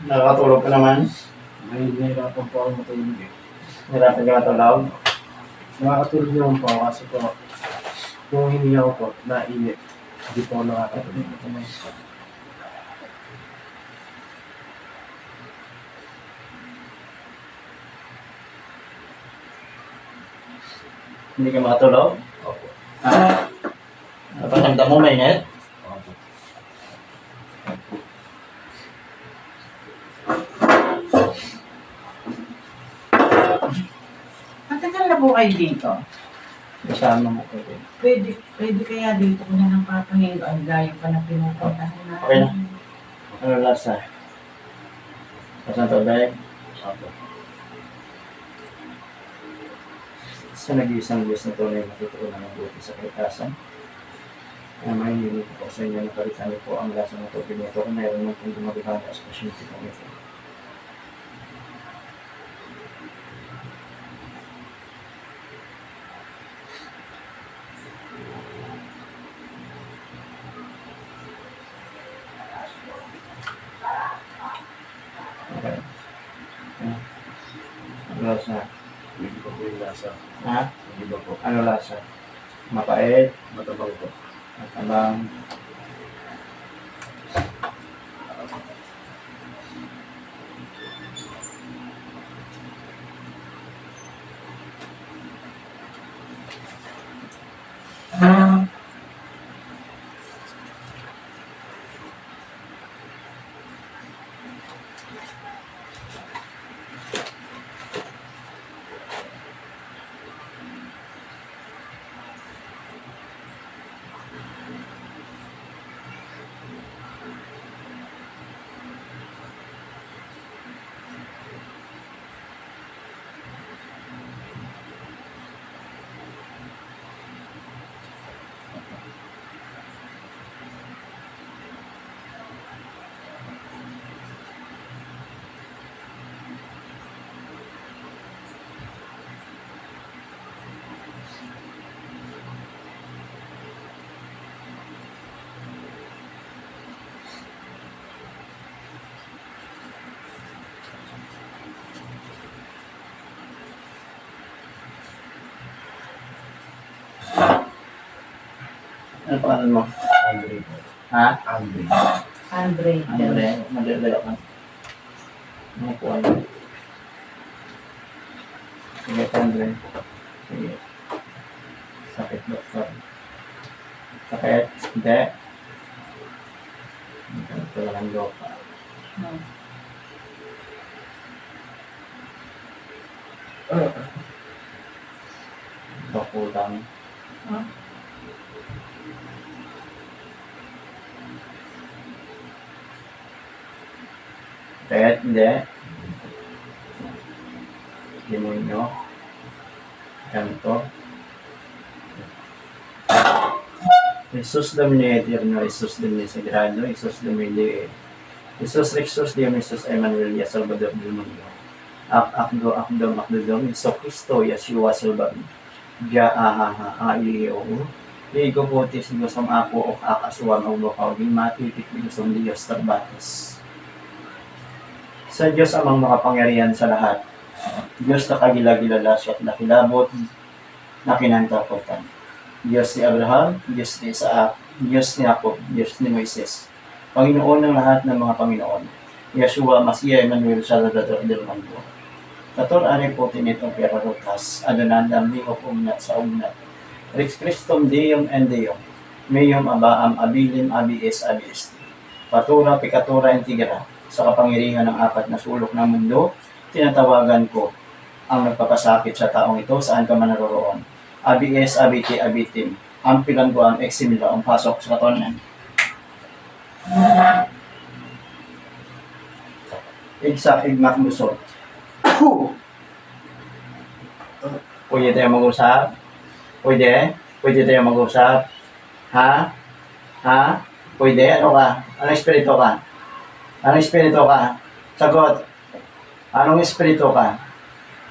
Nakakatulog ka naman. May nahirapan po ako matulog eh. Hirapan ka matulog. Nakakatulog naman po ako kasi po kung hindi ako po nainit, hindi po ako nakakatulog. Hindi ka makatulog. Opo. Ha? Naparamdam mo mainit? Opo. Matagal na po kayo dito. Kasama mo ko din. Pwede kaya dito ko na lang papahingo. Ang gayo pa na pinupuntahan na. Okay na. Ano lasa? Lasa ng tubig? Opo. Sa nag-iisang Diyos na tunay matutuunan ng buti sa kalikasan. Kaya mahihili ko po sa inyo na palitan niyo po ang lasa ng tubig nito kung mayroon man pong gumagana sa pasyente kong ito. Okay. Ano lasa? Hindi pa po yung lasa. Ha? Hindi ba po? Ano lasa? Mapait? Matabang po. Matabang? Ano pangalan mo? Andre po. Ha? Andre. Andre. Andre, madadala ka. Ano po ano? Sige, Andre. Sige. Sakit, doktor. Sakit? Hindi. Ito lang ang loka. Ito kulang. Huh? Sakit? Hindi. Demonyo. Kanto. Jesus Domine Eterno, Jesus Domine Sagrado, Jesus Domine, Jesus Rexus, Dios Jesus Emmanuel, ya Salvador del Mundo. Akdo, makdodom, Iso Cristo, Yeshua Salvador. Ja ahaha, ailio. Ligo po tis gusong ako o akasuwang o bukaw, di matitik gusong Diyos Tarbatos. Sa Diyos amang makapangyarihan sa lahat, Diyos na kagila-gilala siya at nakilabot, na kinantakutan. Diyos ni Abraham, Diyos ni Isaac, Diyos ni Jacob, Diyos ni Moises. Panginoon ng lahat ng mga Panginoon. Yeshua, Masiya, Emmanuel, Salvador del Mundo. Kator ari po tinitong perarutas, adonandam ni umnat sa umnat. Rex Christum Deum and Deum. Meum abaam abilim abies abiesti. Patura, pikatura, intigra. Sa kapangyarihan ng apat na sulok ng mundo, tinatawagan ko ang nagpapasakit sa taong ito saan ka man naroroon. ABS, ABT, ABTIM. Ang pilangguan, eksimila, ang pasok sa katonan. Igsak, igmak, musot. Pwede tayo mag-usap? Pwede? Pwede tayo mag-usap? Ha? Ha? Pwede? Ano ka? Anong espiritu ka? Anong espiritu ka? Sagot. Anong espiritu ka?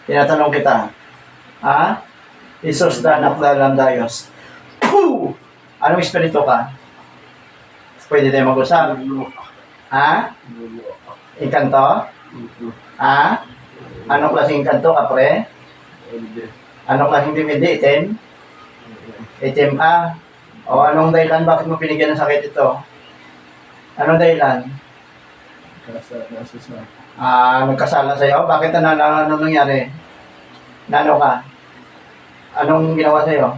Tinatanong kita. Ha? Isos da anak dalam Diyos. Anong espiritu ka? Pwede tayo mag-usap. Ha? Inkanto? Ha? Anong klaseng inkanto ka, pre? Anong klaseng dimindi? Itim? Itim ka? O anong dahilan? Bakit mo binigyan ng sakit ito? Anong dahilan? Nagkasala sa'yo? Bakit ano nangyari? Nano ka? Anong ginawa sa'yo?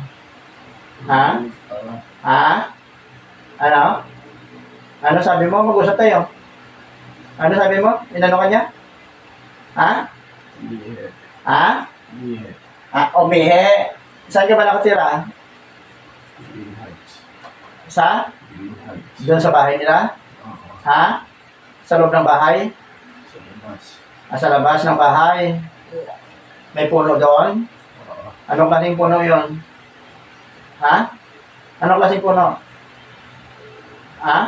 Ha? Ha? Ano? Ano sabi mo? Mag-usap tayo. Ano sabi mo? Inano ka niya? Ha? Ha? Umihi. Saan ka ba nakatira? Sa? Doon sa bahay nila? Ha? Sa loob ng bahay? Sa labas ng bahay? May puno doon? Anong klaseng puno yon? Ha? Anong klaseng puno? Ha?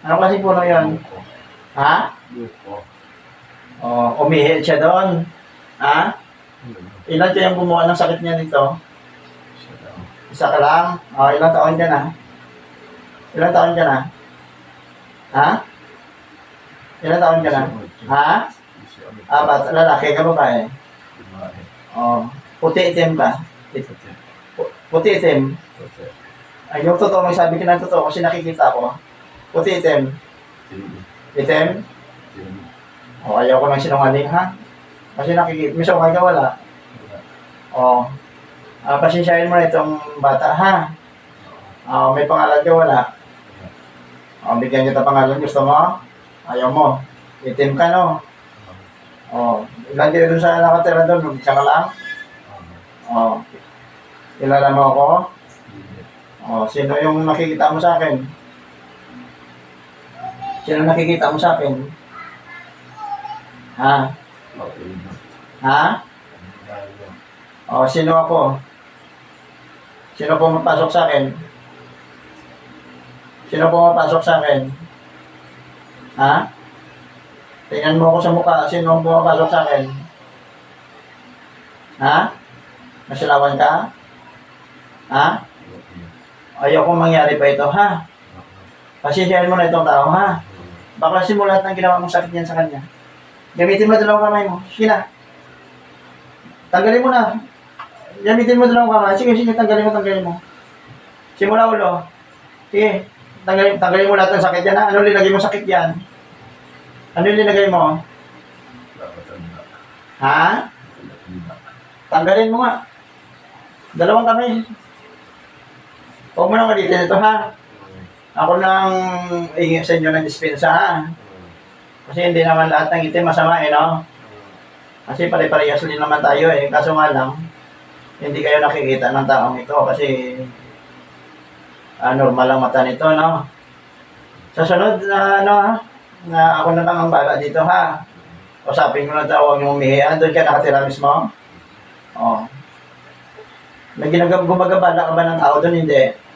Anong klaseng puno yon? Ha? Umihi siya doon. Ha? Ilan kayang gumawa ng sakit niya dito? Isa ka lang? Ilang taon ka na? Ilang taon ka na? Ha? Ilang taon ka na? Ha? Lalaki ka babae? Puti itim ba? Puti itim? Ay, yung totoo, magsabi ka ng totoo kasi nakikita ko. Puti itim? Itim? Ayaw ko ng sinungaling, ha? Kasi nakikita, may sungay ka wala? Pasensyahin mo na itong bata, ha? May pangalan ka wala? Bigyan kita pangalan, gusto mo? Ayaw mo? Itim ka, no? Ilan kayo doon sa nakatira doon? Isa ka lang? Kilala mo ako? Sino yung nakikita mo sa akin? Sino nakikita mo sa akin? Ha? Ha? Sino ako? Sino pumapasok sa akin? Sino pumapasok sa akin? Ha? Tingnan mo ako sa mukha. Sino ang pumapasok sa akin? Ha? Masilawan ka? Ha? Ayaw kong mangyari pa ito, ha? Pasensyahin mo na itong tao, ha? Baka simulat ng ginawa mong sakit yan sa kanya. Gamitin mo dalawang kamay mo. Sige na. Tanggalin mo na. Gamitin mo dalawang kamay. Sige, tanggalin mo. Simula ulo. Sige. Tanggalin mo lahat ng sakit yan, ha? Ano linagay mo sakit yan? Ano linagay mo? Ha? Tanggalin mo nga. Dalawang kamay. Huwag mo nang malitin ito, ha? Ako nang ingin sa inyo ng dispensa, ha? Kasi hindi naman lahat ng itim masama, no? Kasi pare-parehas din naman tayo, Kaso nga lang, hindi kayo nakikita ng taong ito kasi normal lang mata nito, no? Sa sunod, na ako na lang ang bala dito, ha? Usapin mo na tawag yung umihi. Doon ka nakatira mismo? May gumagabala ka ba ng tao doon? Hindi.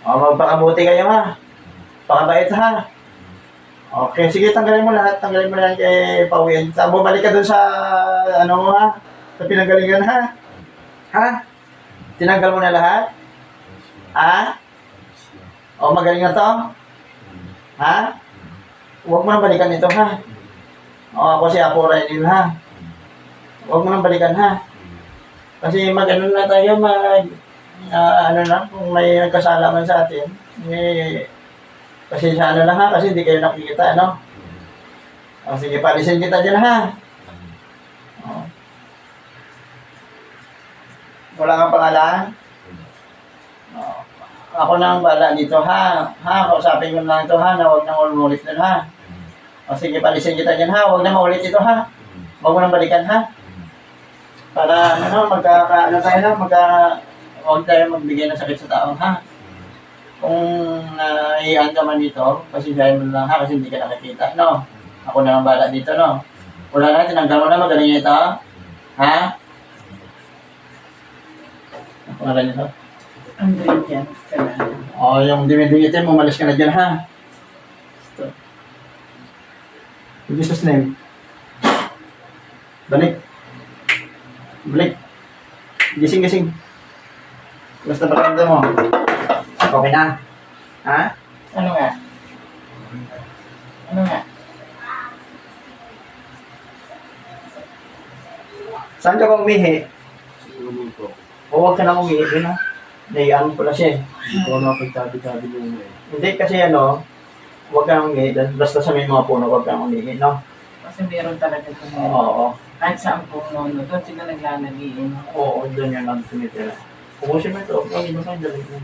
Magpakabuti kayo, ha? Pakabait, ha? Okay, sige, tanggalin mo lahat kay Pauwian. Bumalik ka doon sa, ha? Sa pinanggalingan, ha? Ha? Tinanggal mo na lahat? Ha? Magaling na to? Ha? Huwag mo nang balikan ito, ha? Ako si Apo Rainil, ha? Huwag mo nang balikan, ha? Kasi mag-ano na tayo, kung may nagkasala man sa atin, kasi sa lang, ha? Kasi hindi kayo nakikita, ano? Sige, palisin kita dyan, ha? Wala kang pangalan? Ako na ang bala dito, ha? Kausapin mo lang ito, ha? Na huwag nang umulit nun, ha? Sige, palisin kita dyan, ha? Huwag na maulit ito, ha? Huwag mo nang balikan, ha? Para, huwag tayo magbigay ng sakit sa tao, ha? Kung naiiyan ka man dito, pasensyahin mo lang, ha? Kasi hindi ka nakikita, no? Ako na ang bala dito, no? Wala na, tinanggal mo na, magaling ito, ha? Ang pangalan nito? Ang green yan. Yung dimidimitin, umalis ka na dyan, ha? In Jesus' name. Balik. Gising. Basta pakiramdam mo. Okay na? Ha? Ano nga? Ano nga? Saan ka ba umihi? Siguro po. O huwag ka na umihi, no? Naiyan ko na siya eh. Hindi po ako nakapagtabi-tabi nung Hindi kasi huwag kang umihi. Basta sa may mga puno, huwag kang umihi, no? Kasi meron talaga kung Oo. kahit saan puno, no? Doon sila naglalagay. Oo, doon yan ang tumitira. Pupusin mo ito. Okay na kayo, dali mo.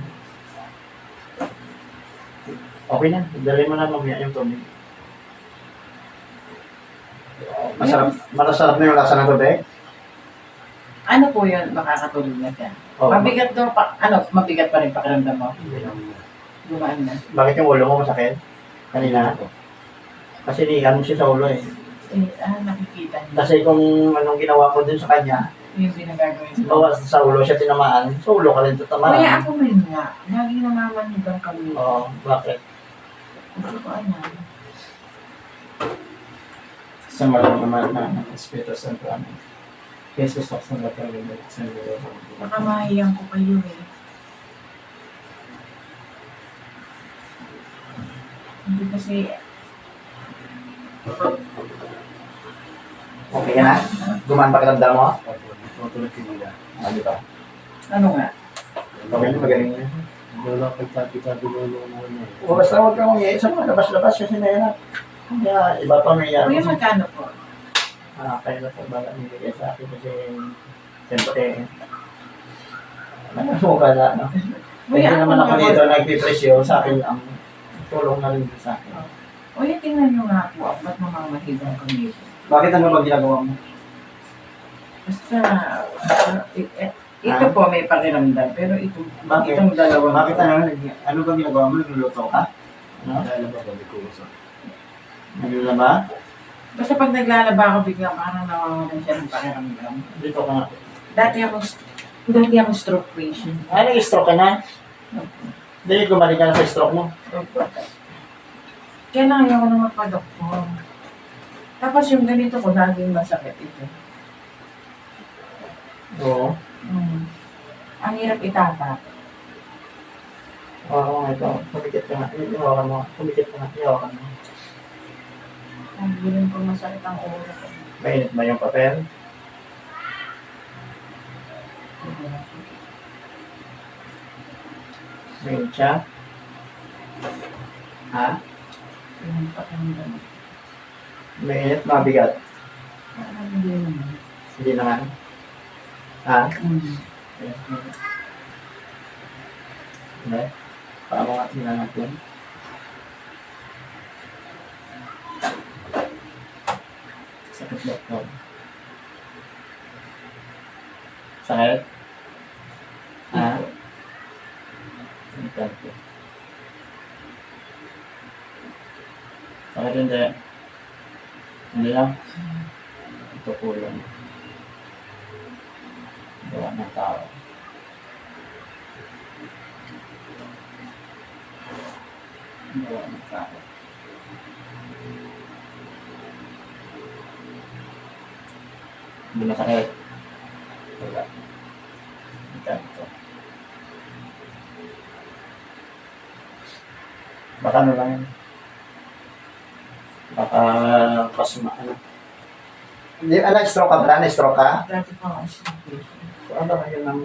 Okay na, dali mo na mamaya yung tubig. Masarap na yung lasa ng tubig? Ano po yun? Makakatulog na siya. Oo. Mabigat daw pa, mabigat pa rin pakiramdam mo. Hindi lang na. Gumaan na. Bakit yung ulo mo masakit? Kanina? Kasi niyan mo siya sa ulo eh. Nakikita niyo. Kasi kung anong ginawa ko dun sa kanya, Yung pinagagawin sa bawas sa ulo siya tinamaan, sa ulo ka rin Kuya, tatamaan. ako rin nga. Laging namamanigang kami. Oo, bakit? Hindi ko alam. Sa malang naman na Espiritu Santo. Jesus talks na talaga sa iyo. Baka mahiyang ko kayo eh. Hindi kasi, Okay ka na? Gumaan pa kiramdam mo? Matulog kinila. Di ba? ano nga? Okay na, magaling na. Hindi ako nakapagtabi-tabi nung O basta huwag kang umiyak sa mga labas-labas kasi mahirap. Kaya iba pa may Kuya, magkano po? kaya na po bala nilagay sa akin kasi siyempre mo ka na, no? Hindi Kuya, naman ako nga dito po. nagpipresyo sa akin ang tulong na rin sa akin. Kuya, tingnan nyo nga po. Ba't mamamahigang kami? Bakit ano ba ginagawa mo? Basta, ito po may pakiramdam. Pero Bakit? itong dalawang Bakit ano ba ginagawa mo? Nagluluto ka? Ano? Dahil ba balik ko sa Naglulaba? Basta pag naglalaba ako bigla parang nawawalan siya ng pakiramdam. Dito ka nga. Dati ako stroke patient. Ay, nag-stroke ka na? Hindi, gumaling ka na sa stroke mo. Kaya lang ayaw ko na magpa-doktor. Tapos yung ganito ko, laging masakit ito. Oo. Ang hirap itapak. Oo, ito. Pumikit ka nga. Iwakan mo. Pumikit ka nga. Iwakan mo. Ang hiling ko masakit ang ulo ko. Mainit ba yung papel? Mainit siya? Ha? Yung pakiramdam. Mainit, mabigat. Parang hindi naman. Hindi naman. Ha? Hindi. Paano nga tingnan natin? Sakit ba ito? Sakit? Ha? Sakit ito. Sakit hindi. Hindi lang. Ito po lang. Gawa ng tao. Gawa ng tao. Hindi masakit. Wala. Ito. Baka ano lang yun. Baka pasma. Hindi, stroke ka ba? Na-stroke ka? Dati pa ako stroke patient. So, ano kayo ng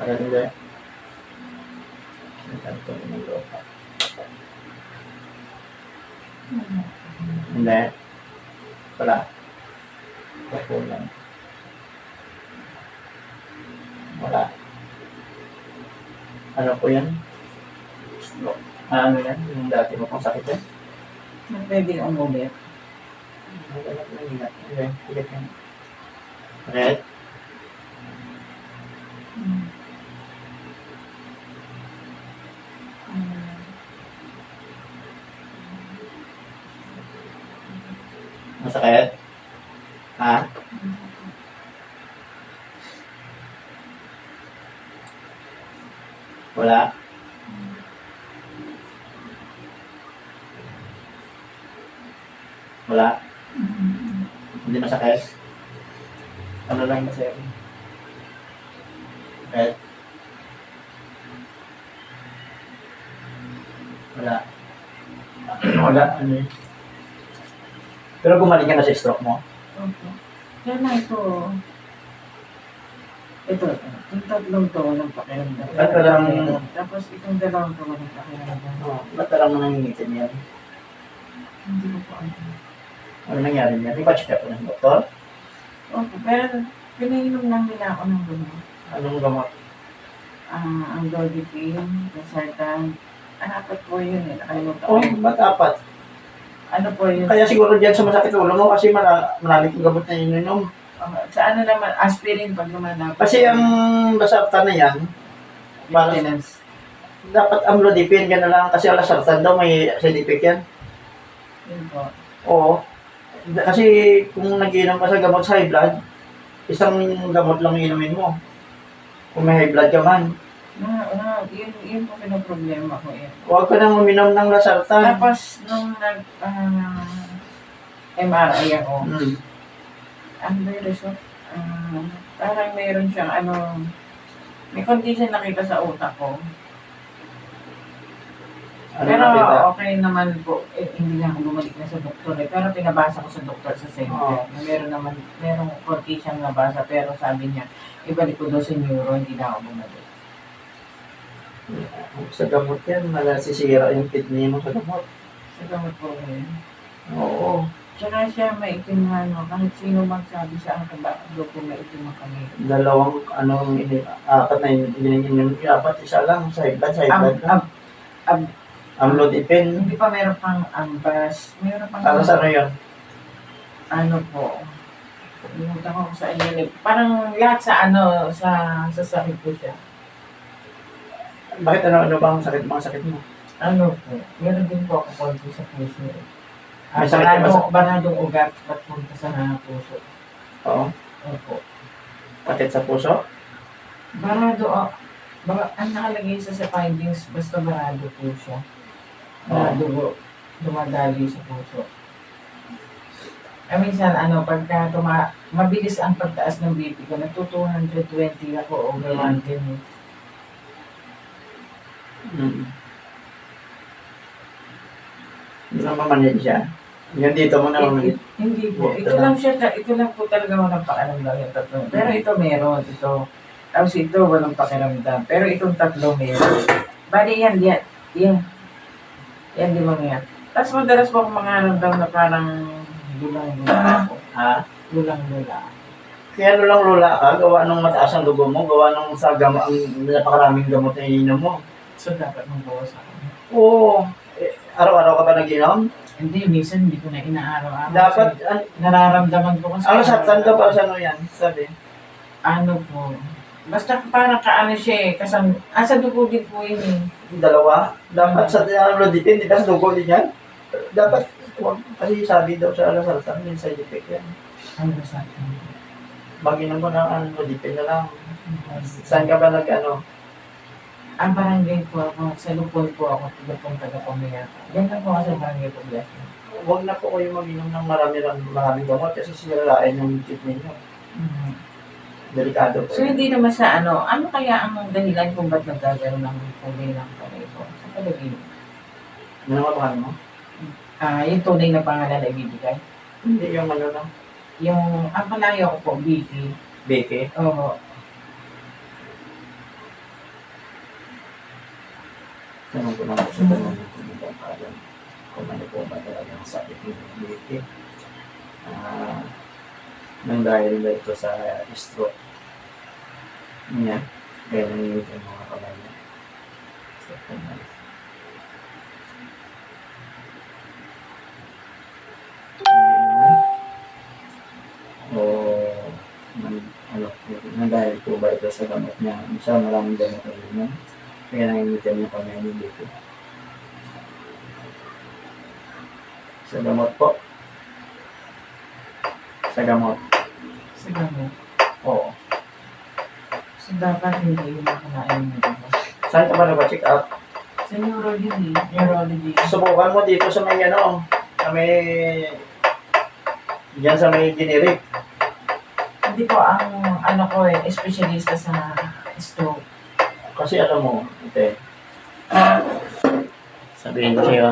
sakit hindi? Ito ng lupa. Hindi. Wala. Kapulan. Wala. Ano po yan? Stroke. Ano yan? Yung dati mo pang sakit yan? Pwede umulit. Red? Masakit? Ha? Wala? Wala? Hindi masakit? Ano lang yung sa'yo? Red? Wala. Wala, ano yun? Pero gumaling ka na sa stroke mo? Opo. Kaya na ito. Ito. Yung tatlong to, walang pakiramdam. Ba't walang- Tapos itong dalawang to, walang pakiramdam. Ba't parang nangingitin yan? Hindi ko pa alam. Ano nangyari niyan? Di ba check up ng doktor? Opo. Pero pinainom lang nila ako ng gamot. Anong gamot? Ang Dodipine, Losartan. Apat po yun eh. Nakalimutan ko. Oh, ba't apat? Ano po yun? Kaya siguro dyan sa masakit ulo mo kasi malalim yung gamot na ininom. Sa ano naman, aspirin pag lumalapit. Kasi ang basartan na yan, maintenance. dapat amlodipine ka na lang kasi ang lasartan daw may side effect yan. Yun po. Oo. Kasi kung nag-inom ka sa gamot sa high blood, isang gamot lang inumin mo. Kung may high blood ka man. Yun po pinaproblema ko eh. Huwag ka nang uminom ng lasartan. Tapos, nung MRI ako, ano ba yung result? Parang mayroon siyang may condition nakita sa utak ko. Ano Pero nakita? okay naman po, hindi na ako bumalik na sa doktor eh. Pero pinabasa ko sa doktor sa center. Na merong konti siyang nabasa, pero sabi niya, ibalik ko daw sa neuro, hindi na ako bumalik. Sa gamot yan, malasisira yung kidney mo sa gamot. Sa gamot po eh. Oo. Tsaka siya maitim nga, no? Kahit sino magsabi sa akin, bakit daw po maitim ang kami. Dalawang, apat na ininom, apat, isa lang, sa high blood lang. Amlodipine. Hindi pa meron pang ambas. Meron pang Para sa ano yun? ano po. Limutan ko sa inyo. Parang lahat sa sa sakit ko siya. Bakit ano bang sakit, mga sakit mo? Ano po, meron din po ako konti sa puso. May sakit ka ba sa- Baradong ugat at punta sa puso. Oo. Opo. Sakit sa puso? Barado, ang nakalagay sa findings, basta barado po siya. Barado po, dumadali sa puso. Minsan, pagka mabilis ang pagtaas ng BP ko, nagto 220 ako over 110. Hindi na mamanid siya. Yung dito mo na mamanid. Hindi po. Ito lang po talaga walang pakiramdam yung tatlo. Pero ito meron, ito. Tapos ito walang pakiramdam. Pero itong tatlo meron. Bali yan. Yan, di mga yan. Tapos madalas po akong mga ramdam na parang lulang-lula ako. Ha? Lulang-lula. Kaya ano lang lula ka, gawa ng mataas ang dugo mo, gawa ng sa gamot, ang napakaraming gamot na ininom mo. So dapat mong bawasan. Oo. Araw-araw ka ba nag-inom? Hindi, minsan hindi ko na inaaraw-araw. Dapat, Kasi nararamdaman ko kasi. ano sa tanda para sa ano yan? Sabi. Ano po. Basta parang kaano siya eh. Sa dugo din po yun eh. Dalawa. Dapat sa amlodipine, di ba sa dugo din yan? Dapat, kasi sabi daw sa alasartan, may side effect yan. Ano sa akin? Mag-inom mo ng amlodipine na lang. Saan ka ba Ang barangay po ako, sa Lupon po ako, taga-Pamilya. Yan lang po ako sa barangay po. Huwag na po kayo mag-inom ng maraming gamot kasi siralain yung kidney nyo. Delikado po. So hindi naman sa ano kaya ang dahilan kung ba't nagkagaroon ng kulay ng palay ko? Sa palagay. Ano nga pangalan mo? Yung tunay na pangalan na ibibigay. Hindi yung ano lang. Yung, ang palayo ko po, Vicky. Beke. Oo. Tanong ko lang po sa tanong kung ano po ba talaga ang sakit ng Beke. Nang dahil ba ito sa stroke. Yan. Kaya nangyayot ang mga kamay niya. O nang dahil po ba ito sa gamot niya? Siya maraming gamot na rin. Kaya nangyayot yung kamay niya dito. Sa gamot po. Sa gamot. Sa gamot. Oo. So dapat hindi yung makanain mo dito. Saan ka ba nag-check up? Sa neurology. Subukan mo dito sa may sa may diyan sa may generic. Hindi po ang ano ko espesyalista sa stroke. Kasi alam mo, ate, sabihin ko sa'yo,